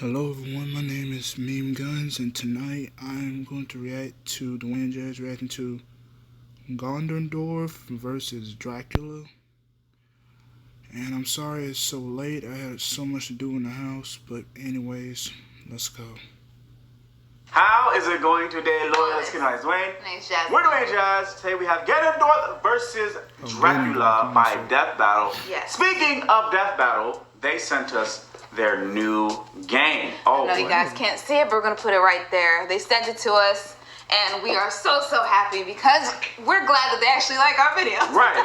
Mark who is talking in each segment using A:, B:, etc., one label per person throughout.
A: Hello everyone, my name is Meme Guns, and tonight I'm going to react to Dwayne reacting to Ganondorf versus Dracula. And I'm sorry it's so late, I had so much to do in the house, but anyways, let's go.
B: How is it going today, Lord? Let's get on Dwayne. We're Dwayne Jazz. Today we have Ganondorf versus Dracula by Death Battle.
C: Yes.
B: Speaking of Death Battle, they sent us their new game.
C: I know you guys can't see it, but we're gonna put it right there. They sent it to us, and we are so happy because we're glad that they actually like our videos.
B: Right.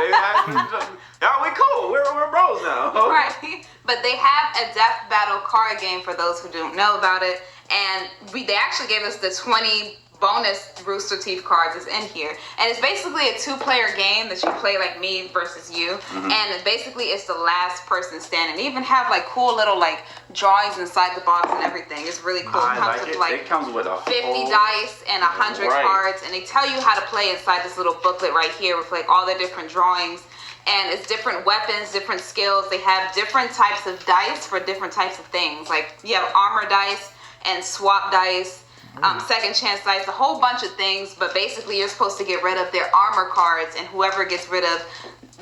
B: Yeah, we cool. We're bros now.
C: Right. But they have a Death Battle card game for those who don't know about it, and they actually gave us the 20 bonus Rooster Teeth cards is in here, and it's basically a two-player game that you play like me versus you, and basically it's the last person standing. They even have like cool little like drawings inside the box and everything. It's really cool.
B: It comes with a
C: 50 dice and 100 cards, and they tell you how to play inside this little booklet right here with like all the different drawings. And it's different weapons, different skills. They have different types of dice for different types of things. Like you have armor dice and swap dice, second chance dice, a whole bunch of things. But basically you're supposed to get rid of their armor cards, and whoever gets rid of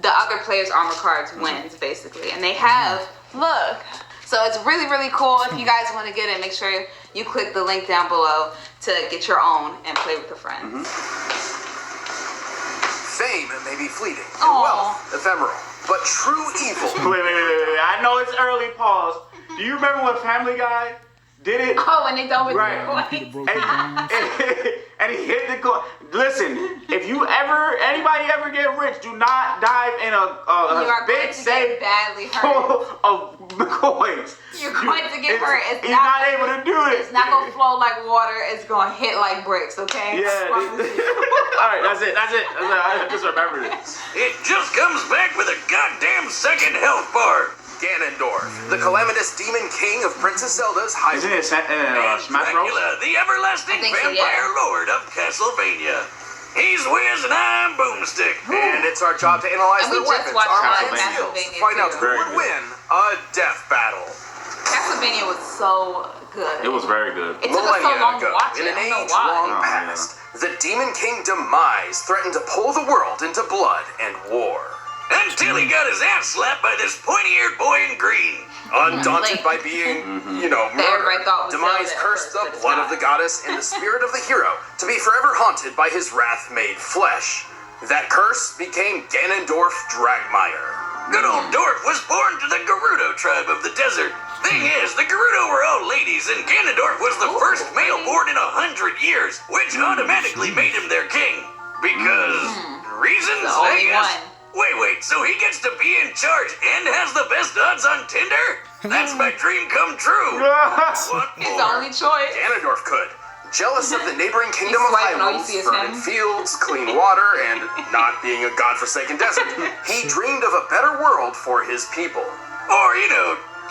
C: the other player's armor cards wins, basically. And they have, look. So it's really cool. If you guys want to get it, make sure you click the link down below to get your own and play with a friend.
D: Fame may be fleeting, and wealth ephemeral, but true evil.
B: Wait. I know it's early. Pause. Do you remember when Family Guy did it?
C: Oh, and they don't with
B: and he hit the coin. Listen, if anybody ever get rich, do not dive in a big safe
C: badly hurt.
B: full of coins.
C: You're going to get hurt.
B: He's not able to do this.
C: It's not going to flow like water. It's going to hit like bricks, okay?
B: Yeah. Alright, that's it. I just remember this.
E: It just comes back with a goddamn second health bar.
D: Ganondorf, the calamitous demon king of Princess Zelda's high.
B: Isn't it Smash Bros?
E: Dracula, the everlasting vampire lord of Castlevania. He's Wiz and I'm Boomstick.
D: And it's our job to analyze their weapons, armor, and skills. Find out who would win a death battle.
C: Castlevania was so good.
B: It was very good.
C: It took us so long to watch it.
D: In an age-long past, the Demon King Demise threatened to pull the world into blood and war.
E: Until he got his ass slapped by this pointy-eared boy in green.
D: Undaunted by being, murdered, Demise cursed the blood of the goddess and the spirit of the hero to be forever haunted by his wrath made flesh. That curse became Ganondorf Dragmire.
E: Good old Dorf was born to the Gerudo tribe of the desert. Thing is, the Gerudo were all ladies, and Ganondorf was the first male born in 100 years, which automatically made him their king. Because reasons, I guess. Wait, so he gets to be in charge and has the best odds on Tinder? That's my dream come true. What
C: His
E: more?
C: only choice.
D: Ganondorf could. Jealous of the neighboring kingdom of Hyrule's fertile fields, clean water, and not being a godforsaken desert, he dreamed of a better world for his people.
E: Or,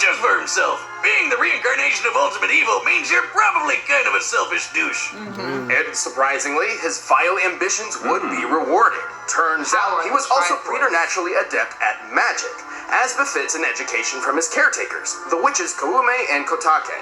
E: just for himself. Being the reincarnation of ultimate evil means you're probably kind of a selfish douche.
D: And surprisingly, his vile ambitions would be rewarded. Turns out he was also preternaturally adept at magic, as befits an education from his caretakers, the witches Koume and Kotake.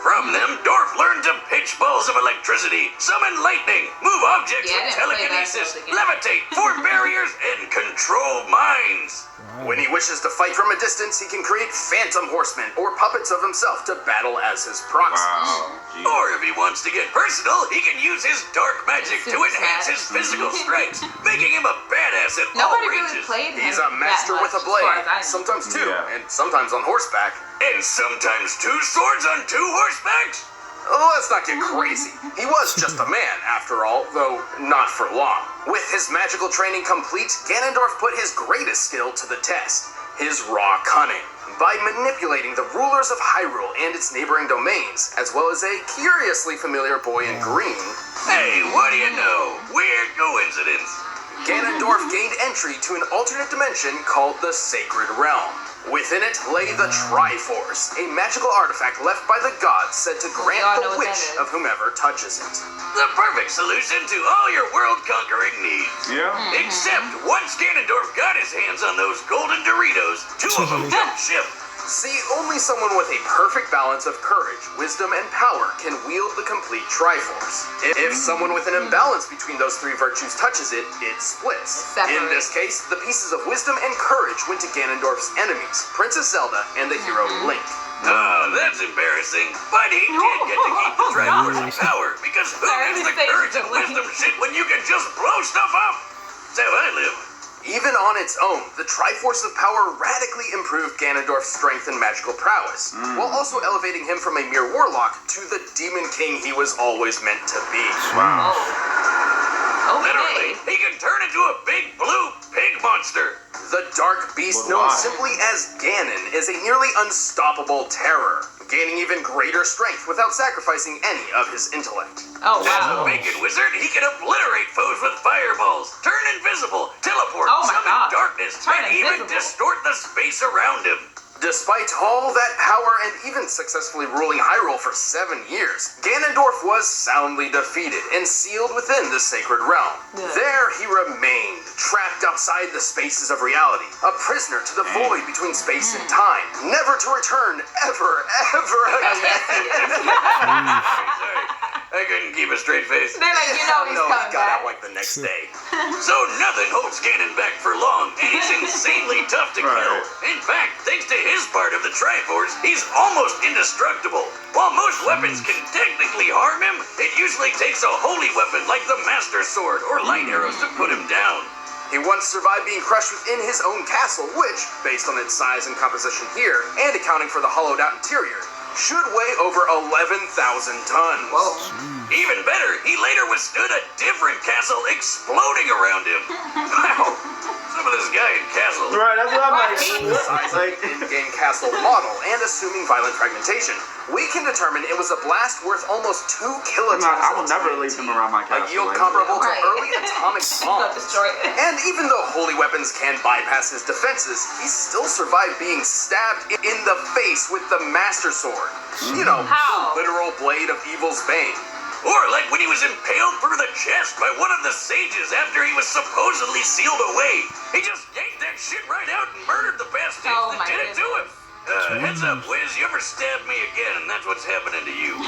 E: From them, Dorf learned to pitch balls of electricity, summon lightning, move objects with telekinesis, levitate, form barriers, and control minds.
D: When he wishes to fight from a distance, he can create phantom horsemen or puppets of himself to battle as his proxies.
E: Or if he wants to get personal, he can use his dark magic to enhance his physical strengths, making him a badass at all ranges.
D: He's a master with a blade, sometimes two, and sometimes on horseback.
E: And sometimes two swords on two horsebacks?
D: Let's not get crazy. He was just a man, after all, though not for long. With his magical training complete, Ganondorf put his greatest skill to the test, his raw cunning. By manipulating the rulers of Hyrule and its neighboring domains, as well as a curiously familiar boy in green.
E: Hey, what do you know? Weird coincidence.
D: Ganondorf gained entry to an alternate dimension called the Sacred Realm. Within it lay the Triforce, a magical artifact left by the gods said to grant the wish of whomever touches it.
E: The perfect solution to all your world-conquering needs.
B: Yeah.
E: Except once Ganondorf got his hands on those golden Doritos, two of them jumped ship.
D: See, only someone with a perfect balance of courage, wisdom, and power can wield the complete Triforce. If someone with an imbalance between those three virtues touches it, it splits. In this case, the pieces of wisdom and courage went to Ganondorf's enemies, Princess Zelda and the hero Link.
E: That's embarrassing. But he did get to keep the Triforce power, because who needs the courage and wisdom shit when you can just blow stuff up? That's how I live.
D: Even on its own, the Triforce of Power radically improved Ganondorf's strength and magical prowess, while also elevating him from a mere warlock to the Demon King he was always meant to be.
C: Wow. Okay.
E: Literally, he can turn into a big blue pig monster.
D: The Dark Beast, known simply as Ganon, is a nearly unstoppable terror, gaining even greater strength without sacrificing any of his intellect.
C: Oh,
E: As
C: wow.
E: a bacon wizard, he can obliterate foes with fireballs, turn invisible, teleport,
C: Oh my
E: summon
C: God.
E: darkness,
C: Turn
E: and even
C: invisible.
E: distort the space around him.
D: Despite all that power and even successfully ruling Hyrule for 7 years, Ganondorf was soundly defeated and sealed within the Sacred Realm.
C: Good.
D: There he remained, trapped outside the spaces of reality, a prisoner to the void between space and time, never to return ever again.
E: Sorry, I couldn't keep a straight face.
C: They're like, you know he's
D: No, he
C: coming
D: got
C: back.
D: out like the next day.
E: So nothing holds Ganon back for long, and he's insanely tough to kill. In fact, thanks to his part of the Triforce, he's almost indestructible. While most weapons can technically harm him, it usually takes a holy weapon like the Master Sword or light arrows to put him down.
D: He once survived being crushed within his own castle, which, based on its size and composition here, and accounting for the hollowed out interior, should weigh over 11,000 tons.
C: Whoa.
E: Even better, he later withstood a different castle exploding around him. Wow, some of this guy in castle.
B: Right, that's what I'm like.
D: Size of in-game castle model, and assuming violent fragmentation, we can determine it was a blast worth almost 2 kilotons.
B: I will
D: of
B: never
D: TNT,
B: leave him around my castle.
D: A yield
B: like
D: comparable to
C: Right.
D: early atomic
C: He'll
D: bombs.
C: destroy it.
D: And even though holy weapons can bypass his defenses, he still survived being stabbed in the face with the Master Sword. You know,
C: How?
D: the literal blade of evil's bane.
E: Or like when he was impaled through the chest by one of the sages after he was supposedly sealed away. He just yanked that shit right out and murdered the bastards
C: Oh
E: that
C: my
E: did it to him. Heads up, Wiz, you ever stab me again, and that's what's happening to you.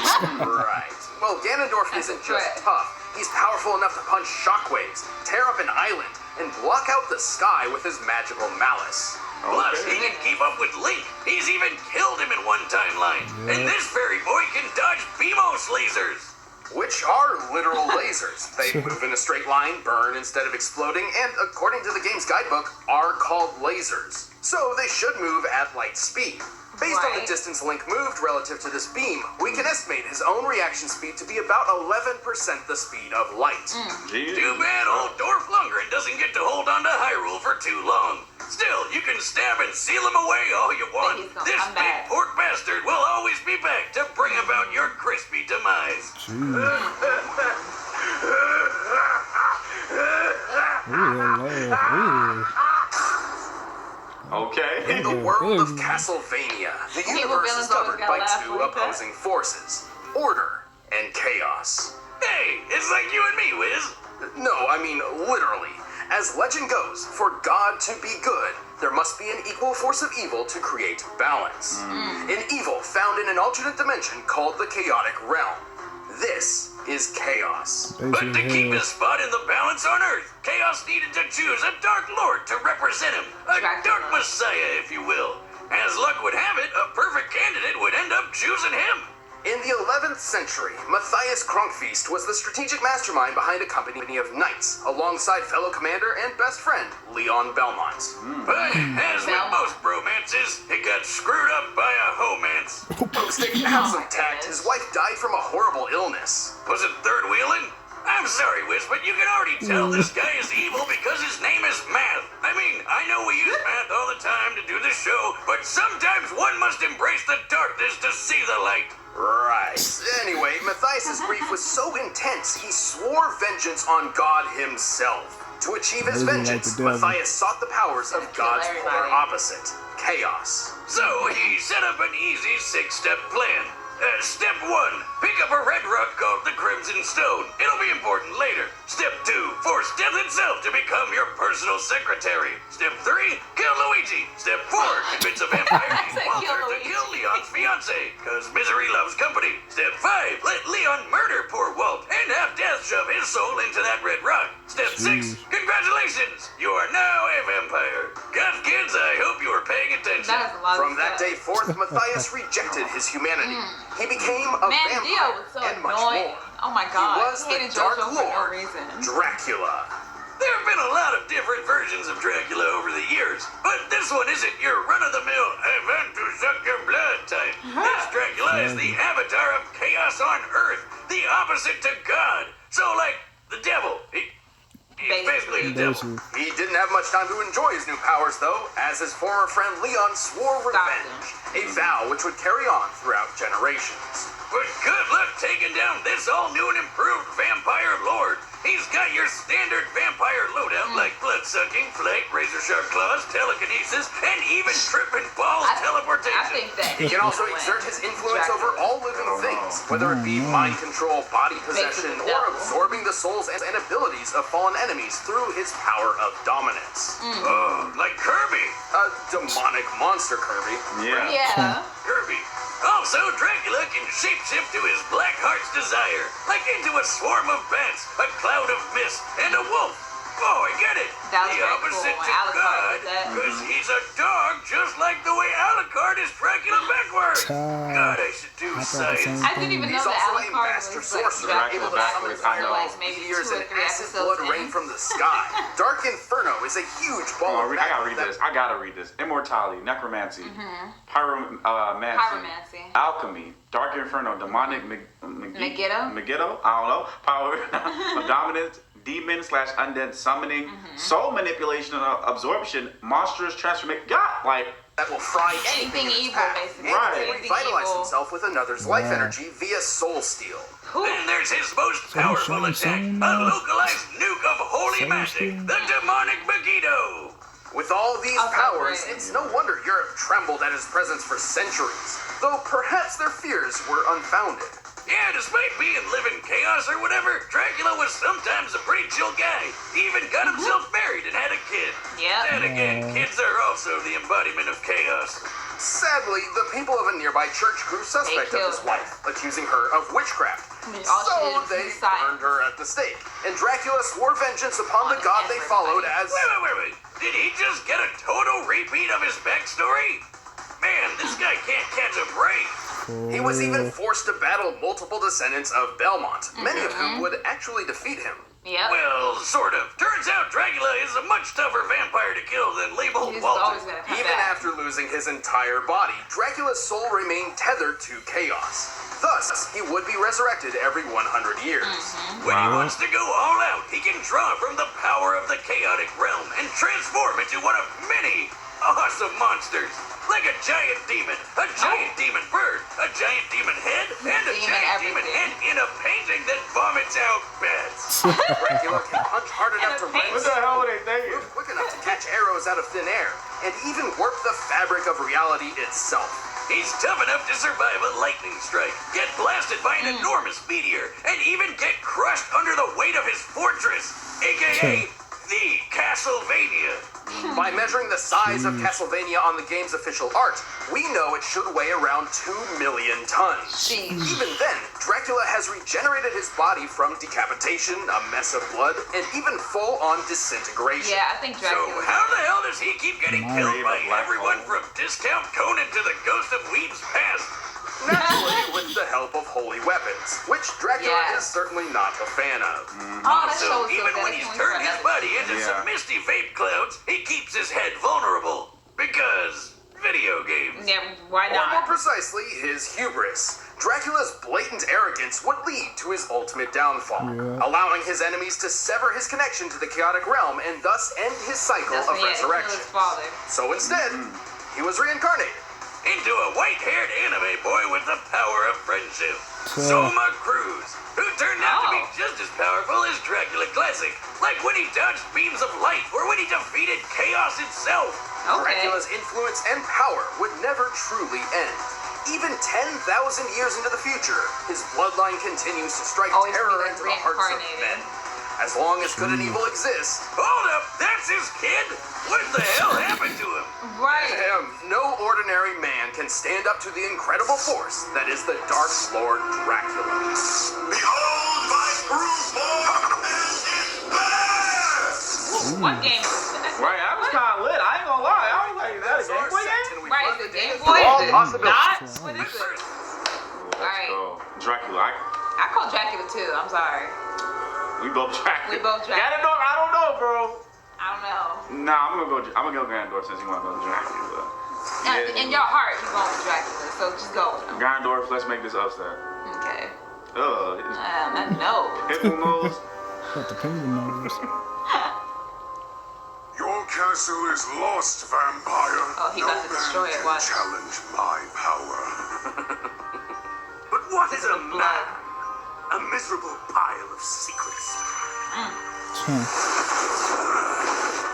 D: Right. Well, Ganondorf
C: That's a
D: isn't just
C: threat.
D: tough. He's powerful enough to punch shockwaves, tear up an island, and block out the sky with his magical malice.
E: Plus, he can keep up with Link. He's even killed him in one timeline. And this fairy boy can dodge Beamos lasers.
D: Which are literal lasers. They move in a straight line, burn instead of exploding, and according to the game's guidebook, are called lasers. So they should move at light speed. Based on the
C: Right.
D: distance Link moved relative to this beam, we can estimate his own reaction speed to be about 11% the speed of light.
E: Too bad old Dorf Lundgren doesn't get to hold on to Hyrule for too long. Still, you can stab and seal him away all you want.
C: he's gonna
E: This
C: come
E: big
C: back.
E: pork bastard will always be back to bring about your crispy demise.
B: Okay.
D: In the world of Castlevania, the universe is
C: villains always
D: governed
C: gotta
D: by
C: laugh
D: 2
C: like that.
D: opposing forces, order and chaos.
E: Hey, it's like you and me, Wiz.
D: No, I mean literally. As legend goes, for God to be good, there must be an equal force of evil to create balance. An evil found in an alternate dimension called the Chaotic Realm. This is chaos.
E: But to keep his spot in the balance on Earth, Chaos needed to choose a Dark Lord to represent him. A
C: Dracula.
E: Dark Messiah, if you will. As luck would have it, a perfect candidate would end up choosing him.
D: In the 11th century, Matthias Kronkfeast was the strategic mastermind behind a company of knights, alongside fellow commander and best friend, Leon Belmont.
E: But as with most bromances, it got screwed up by a homance.
D: Post-it have some tact, his wife died from a horrible illness.
E: Was it third wheeling? I'm sorry, Wiz, but you can already tell this guy is evil because his name is Math. I mean, I know we use math all the time to do the show, but sometimes one must embrace the darkness to see the light.
D: Right. Anyway, Matthias' grief was so intense, he swore vengeance on God himself. To achieve his vengeance, Matthias sought the powers of God's polar opposite, chaos.
E: So he set up an easy 6-step plan. Step 1. Pick up a red rock called the Crimson Stone. It'll be important later. Step 2. Force Death itself to become your personal secretary. Step 3. Kill Luigi. Step 4. Convince a vampire named Walter to kill Leon's fiancée, cause misery loves company. Step 5. Let Leon murder poor Walt and have Death shove his soul into that red rock. Step 6. Congratulations! You are now a vampire. Gods, kids, I hope you are paying attention.
C: That is a lot
D: From
C: of
D: that
C: stuff.
D: day forth, Matthias rejected his humanity. He became a
C: Man, Dio
D: vampire
C: was so
D: and much
C: annoying.
D: more.
C: Oh my god.
D: He was
C: I hated
D: the Dark
C: JoJo for no
D: Lord,
C: reason.
D: Dracula.
E: There have been a lot of different versions of Dracula over the years, but this one isn't your run-of-the-mill, I want to suck your blood type. This Dracula is the avatar of chaos on Earth, the opposite to God. So, like, the devil. He's basically the devil.
D: He didn't have much time to enjoy his new powers, though, as his former friend Leon swore revenge, a vow which would carry on throughout generations.
E: But good luck taking down this all-new and improved vampire lord. He's got your standard vampire loadout like blood-sucking, flight, razor-sharp claws, telekinesis, and even tripping balls teleportation.
C: I think that
D: He can also exert his influence over all living things, whether it be mind control, body possession,
C: Basically,
D: or
C: devil.
D: absorbing the souls and abilities of fallen enemies through his power of dominance.
E: Oh, like Kirby.
D: A demonic monster, Kirby.
C: Yeah.
E: Kirby. Also, Dracula can shapeshift to his black heart's desire, like into a swarm of bats, a cloud of mist, and a wolf. Oh, I get it.
C: That was
E: The
C: very
E: opposite
C: cool.
E: to
C: Alucard
E: God,
C: did that.
E: because he's a dog, just like the way Alucard is Dracula backwards. God, I should do science.
C: I didn't even know
D: He's
C: that
D: also a
C: Alucard
D: master
C: was like
D: sorcerer, able
C: Dracula
D: to
C: backwards
D: summon
C: for like
D: fireballs,
C: maybe 2
D: meteors,
C: or
D: and
C: 3
D: acid
C: episodes
D: blood
C: in.
D: rain from the sky. Dark Inferno is a huge ball of
B: I gotta read this. I gotta read this. Immortality, necromancy, pyromancy,
C: Pyromancy.
B: alchemy, dark inferno, demonic
C: Megiddo?
B: Megiddo? I don't know. Power of dominance, demon / undead summoning, soul manipulation and absorption, monstrous transformation. God, like
D: that will fry
C: Anything
D: in its
C: evil,
D: path,
C: basically.
D: and
B: Right.
D: can
C: Anything
D: revitalize
C: evil.
D: himself with another's life energy via soul steal.
E: Then there's his most powerful
A: showing
E: attack,
A: someone
E: a
A: else?
E: localized nuke of holy
A: Soul
E: magic,
A: steal?
E: the demonic Megiddo.
D: With all these
C: Okay,
D: powers,
C: great.
D: it's no wonder Europe trembled at his presence for centuries, though perhaps their fears were unfounded.
E: Yeah, despite being living chaos or whatever, Dracula was sometimes a pretty chill guy. He even got himself married and had a kid.
C: Yep.
E: Then again, kids are also the embodiment of chaos.
D: Sadly, the people of a nearby church grew suspect of
C: killed
D: his
C: her.
D: wife, accusing her of witchcraft.
C: All she
D: So
C: did was
D: they
C: decide.
D: burned her at the stake, and Dracula swore vengeance upon the
C: On
D: god they followed
C: everybody.
D: as...
E: Wait. Did he just get a total repeat of his backstory? Man, this guy can't catch a break.
D: He was even forced to battle multiple descendants of Belmont, many of whom would actually defeat him.
C: Yep.
E: Well, sort of. Turns out Dracula is a much tougher vampire to kill than labeled
C: He's
E: Walter.
C: always gonna come
D: Even
C: back.
D: after losing his entire body, Dracula's soul remained tethered to chaos. Thus, he would be resurrected every 100 years.
E: When he wants to go all out, he can draw from the power of the chaotic realm and transform into one of many awesome monsters. Like a giant demon, a giant demon bird, a giant demon head, and a
C: Demon
E: giant demon
C: everything.
E: head in a painting that vomits out bats.
D: Dracula can punch hard enough to
C: And a paint-
B: what
D: raise,
B: the hell were they thinking?
D: move quick enough to catch arrows out of thin air, and even warp the fabric of reality itself.
E: He's tough enough to survive a lightning strike, get blasted by an enormous meteor, and even get crushed under the weight of his fortress, aka the Castlevania.
D: By measuring the size of Castlevania on the game's official art, we know it should weigh around 2 million tons.
C: Jeez.
D: Even then, Dracula has regenerated his body from decapitation, a mess of blood, and even full-on disintegration.
C: Yeah, I think
E: So
C: Dracula.
E: how the hell does he keep getting killed by everyone from Discount Conan to the Ghost of Weeb's past?
D: Naturally, with the help of holy weapons, which Dracula
C: Yeah.
D: is certainly not a fan of.
C: Oh, that
E: So
C: show was so
E: even
C: good.
E: when
C: I
E: he's
C: can't
E: turned
C: wait
E: his
C: for
E: body into
B: Yeah.
E: some misty vape clouds, he keeps his head vulnerable. Because video games.
C: Yeah, why
D: Or more
C: not?
D: precisely, his hubris. Dracula's blatant arrogance would lead to his ultimate downfall, allowing his enemies to sever his connection to the chaotic realm and thus end his cycle
C: That's
D: of
C: when he had to kill
D: resurrection.
C: his father.
D: So instead, he was reincarnated.
E: Into a white-haired anime boy with the power of friendship. Soma Cruz, who turned out to be
C: Oh.
E: just as powerful as Dracula Classic, like when he dodged beams of light or when he defeated chaos itself.
C: Okay.
D: Dracula's influence and power would never never truly end. Even 10,000 years into the future, his bloodline continues to strike
C: Always
D: terror
C: be, like,
D: into the hearts of men. As long as good and evil exist,
E: Hold up, that's his kid? What the hell happened to him?
C: Right.
D: no ordinary man can stand up to the incredible force that is the Dark Lord Dracula.
E: Behold my firstborn is back!
C: What game?
B: Right, I was kind of lit. I ain't gonna lie. I was like, is that a Game Boy game?
C: Right, is it Game Boy?
D: All
C: Is it
D: possibilities.
C: not? What is it?
B: Let's go. Dracula.
C: I call Dracula too. I'm sorry.
B: We both Dracula.
C: We both Dracula.
B: Ganondorf, I don't know, bro.
C: I don't know.
B: Nah, I'm gonna go Ganondorf since you want to go Dracula.
C: In your heart, you're going with Dracula, so just go with him.
B: Ganondorf, let's make this upset.
C: Okay.
B: Ugh.
C: No.
B: Pitbull nose.
A: Got the penguin nose.
F: Your castle is lost, vampire.
C: Oh, he about to destroy it. Watch.
F: Challenge my power.
E: But what is a
C: Blood.
E: man? A miserable pile of secrets.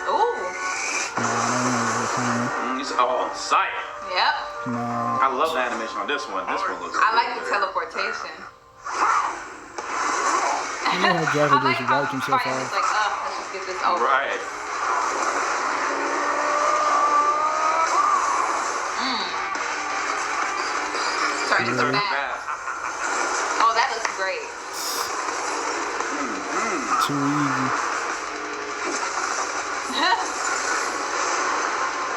C: Ooh.
B: It's all on sight.
C: Yep.
B: I love the animation on this one. This one looks
C: I like
B: good.
C: the teleportation.
A: You know how Dracula
C: I like
A: just
C: how
A: wiped
C: he's
A: himself
C: fighting.
A: off.
C: It's like, let's just get this over.
B: Right.
C: Sorry, just a bat.
B: Fast.
C: Oh, that looks great.
A: Too easy.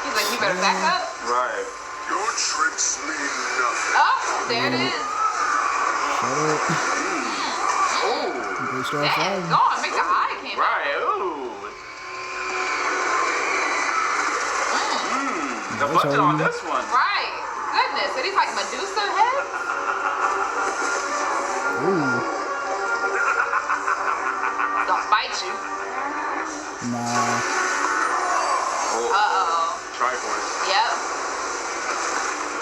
C: He's like, you better back up.
B: Right.
F: Your tricks mean nothing.
C: Oh, there it is.
A: Shut up.
B: Ooh.
A: They start
C: Yeah,
A: fighting.
C: it's gone. Make the eye came out.
B: Right. Ooh. The
A: That's
B: budget
A: how
B: on
A: you-
B: this one.
C: Right. Goodness. Are these like Medusa heads?
A: Ooh.
C: Don't bite you.
A: Nah.
C: Uh-oh.
B: Triforce.
C: Yep.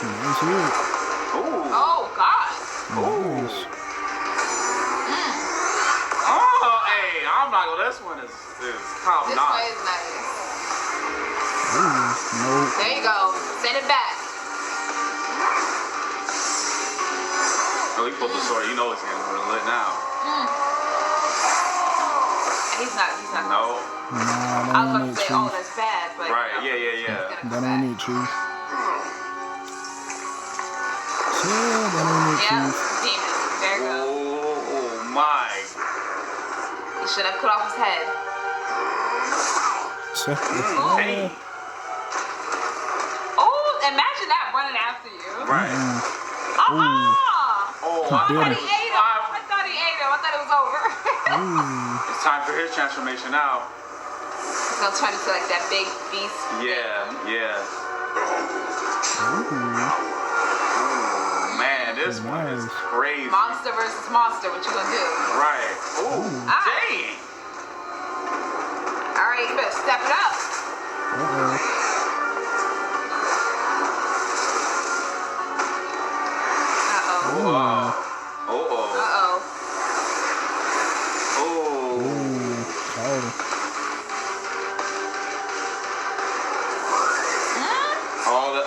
A: Nice hit.
B: Ooh.
C: Oh, God.
A: Nice.
B: Oh, hey, I'm not gonna. This one is top
C: This
B: notch.
C: way is nice.
A: Ooh. Nope.
C: There you go. Send it back.
B: Oh, he pulled the sword. You know it's gonna lit now.
C: He's not.
B: No.
A: Nah,
C: I
A: that
C: was about
A: ain't
C: to
A: it,
C: say, oh,
A: Chief.
C: that's bad, but
B: Right.
C: no,
B: Yeah.
C: it's gonna
A: That
C: come
A: ain't
C: back.
A: it, Chief. Yeah, that ain't it,
C: Yep,
A: Chief.
C: demon. There you go.
B: Oh my.
C: He should have cut off his head.
B: Hey.
C: Oh, imagine that running after you.
B: Right. Oh,
C: I thought he
A: Bitter.
C: ate him. I thought it was over.
A: Ooh.
B: It's time for his transformation now.
C: He's gonna turn into like that big beast.
B: Yeah.
A: Ooh.
B: Man, this one is
A: Nice.
B: crazy.
C: Monster versus monster. What you gonna do?
B: Right. Ooh.
C: Ah.
B: Dang.
C: All right, you better step it up.
A: Uh-oh.
C: Uh-oh.
B: Uh-oh.
C: Uh-oh.
B: Oh.
A: Ooh. Oh.
B: All the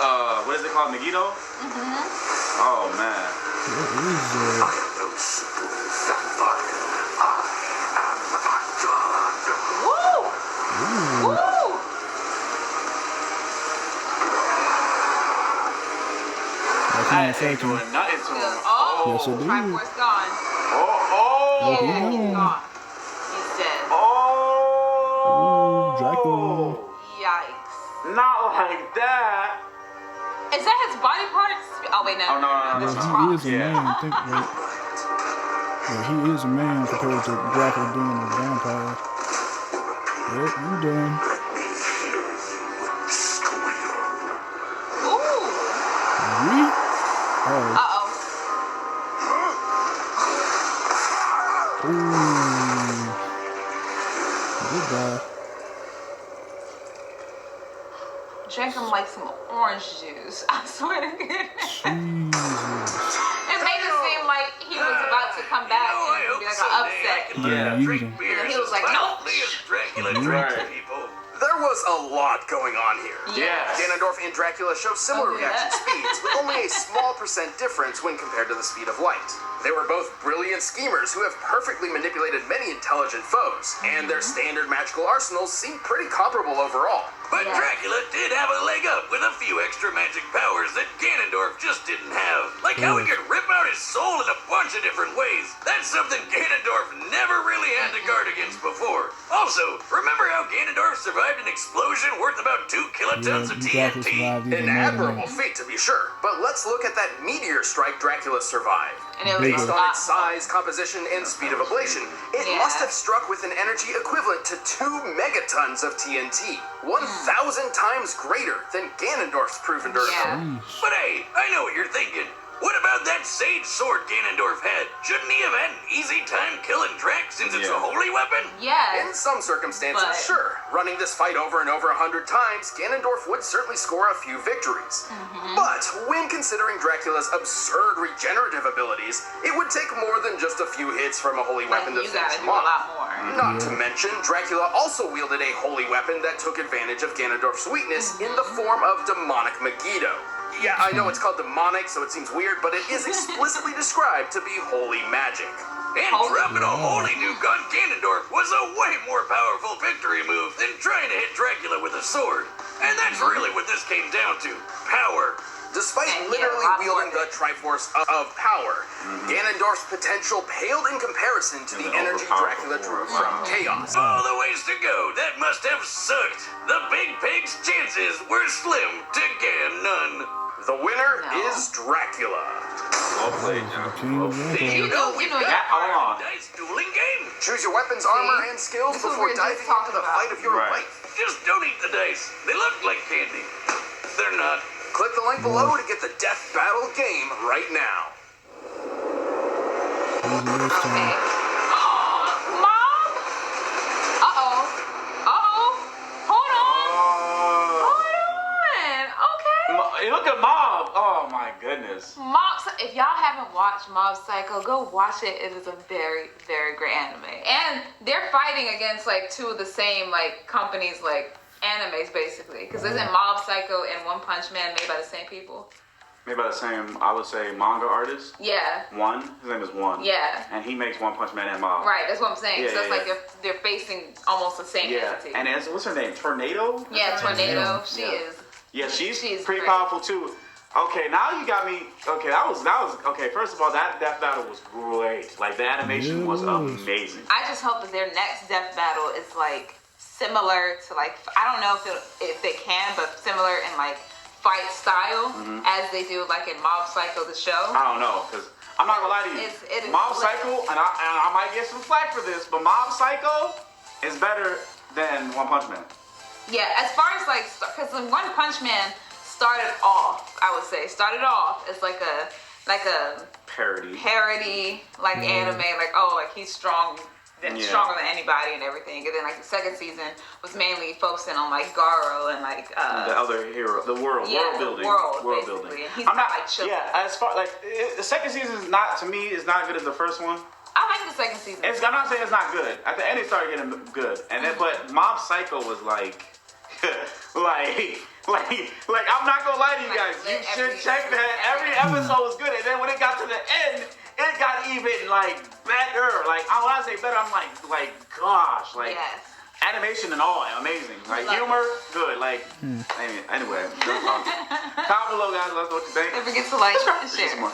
B: what is it called, Megiddo? Oh man.
A: What is
E: I
A: it?
E: am no simple vampire. I am a god.
C: Woo!
A: Ooh.
C: Woo!
A: That's
B: That
A: not
B: ain't
A: affecting me.
B: doing nothing to him.
C: Oh,
A: Yes, it did.
C: Triforce gone.
B: Oh.
A: he
C: Yeah, he's
A: gone.
C: gone. He's dead.
B: Oh.
A: Ooh, Dracula.
C: Yikes.
B: Not like that.
C: Is that his body parts? Oh, wait, no.
B: Oh, no.
C: This is
A: He
C: wrong.
A: is a
B: Yeah.
A: man. Think like, yeah, he is a man compared to Dracula being a vampire. Yep, you done.
C: Ooh.
A: Me? Oh.
C: Uh-oh.
A: Ooh. Goodbye.
C: Drank him like some orange juice. I swear to goodness.
A: Jesus.
C: It made it seem like he was about to come back and it would be like an upset.
A: Yeah, you done.
E: Beer
C: And he was like,
E: as
C: no.
E: loudly as Dracula
B: Right.
E: drinks people.
D: There was a lot going on here.
B: Yes.
D: Ganondorf and Dracula show similar reaction speeds, with only a small % difference when compared to the speed of light. They were both brilliant schemers who have perfectly manipulated many intelligent foes, and their standard magical arsenals seem pretty comparable overall.
E: But Dracula did have a leg up with a few extra magic powers that Ganondorf just didn't have. Like how he could rip out his soul in a bunch of different ways. That's something Ganondorf never really had to guard against before. Also, remember how Ganondorf survived an explosion worth about 2 kilotons of TNT?
D: An admirable feat, to be sure, but let's look at that meteor strike Dracula survived.
C: And it was
D: Based on its size, composition, and speed of ablation, it must have struck with an energy equivalent to 2 megatons of TNT, 1,000 times greater than Ganondorf's proven durability.
E: But hey, I know what you're thinking. What about that sage sword Ganondorf had? Shouldn't he have had an easy time killing Drac since it's a holy weapon?
C: Yes.
D: In some circumstances,
C: But-
D: sure. Running this fight over and over 100 times, Ganondorf would certainly score a few victories. But when considering Dracula's absurd regenerative abilities, it would take more than just a few hits from a holy weapon to
C: You
D: finish
C: gotta
D: him
C: do a
D: off.
C: lot more.
D: Not to mention, Dracula also wielded a holy weapon that took advantage of Ganondorf's weakness in the form of demonic Megiddo. Yeah, I know it's called demonic, so it seems weird, but it is explicitly described to be holy magic.
E: And dropping a holy nuke on Ganondorf was a way more powerful victory move than trying to hit Dracula with a sword. And that's really what this came down to. Power.
D: Despite
C: And
D: literally
C: yeah,
D: wielding the Triforce of power, Ganondorf's potential paled in comparison to the energy Dracula drew from chaos.
E: All the ways to go. That must have sucked. The Big Pig's chances were slim to none.
D: The winner
C: No.
D: is Dracula.
B: Well played, John.
A: King of
E: Did you
A: Dracula.
E: know we
C: You know
E: got
C: that.
B: Hold on.
E: a dice dueling game?
D: Choose your weapons, armor, and skills
C: This is what
D: before
C: we were just
D: diving into
C: talking
D: the
C: about.
D: fight of your
B: Right.
D: life.
E: Just don't eat the dice. They look like candy. They're not.
D: Click the link below to get the Death Battle game right now.
A: Who's the next
C: Okay.
A: time?
C: Mom? Uh-oh. Uh-oh. Hold on. Hold on. Okay.
B: Look at Mob. Oh my goodness.
C: If y'all haven't watched Mob Psycho, go watch it. It is a very, very great anime. And they're fighting against like 2 of the same like companies, like animes basically. Because isn't Mob Psycho and One Punch Man made by the same people?
B: Made by the same, I would say, manga artist.
C: Yeah.
B: One. His name is One.
C: Yeah.
B: And he makes One Punch Man and Mob.
C: Right, that's what I'm saying.
B: Yeah,
C: so it's
B: yeah,
C: like they're facing almost the same
B: Yeah.
C: entity.
B: And what's her name? Tornado?
C: Yeah, Tornado. She
B: Yeah.
C: is.
B: Yeah, she's
C: She's
B: pretty
C: great.
B: powerful too. Okay, now you got me. Okay, that was okay. First of all, that death battle was great. Like the animation was amazing.
C: I just hope that their next death battle is like similar to like, I don't know if they can, but similar in like fight style as they do like in Mob Psycho the show.
B: I don't know, cause I'm not gonna lie to you.
C: It is
B: Mob
C: lit.
B: Psycho, and I might get some flack for this, but Mob Psycho is better than One Punch Man.
C: Yeah, as far as like, because when One Punch Man started off, I would say started off as like a
B: Parody.
C: like anime, like he's strong.
B: Yeah.
C: Stronger than anybody and everything, and then like the second season was mainly focusing on like Garo and like
B: The other hero, the world building.
C: world
B: building.
C: basically. And he's
B: I'm not
C: like chilling.
B: Yeah, as far like the second season is not, to me, is not good as the first one.
C: I like the second season.
B: I'm not saying it's not good. At the end, it started getting good, and then but Mob Psycho was like, like I'm not gonna lie to you guys. You should check that. Every episode was good, and then when it got to the end, it got even like better. Like when I say better, I'm like gosh, like
C: Yes.
B: animation and all amazing. Like
C: Love
B: humor, good. Like anyway, comment below, guys. Let us know what you think.
C: Don't forget to like and share.
B: Some more.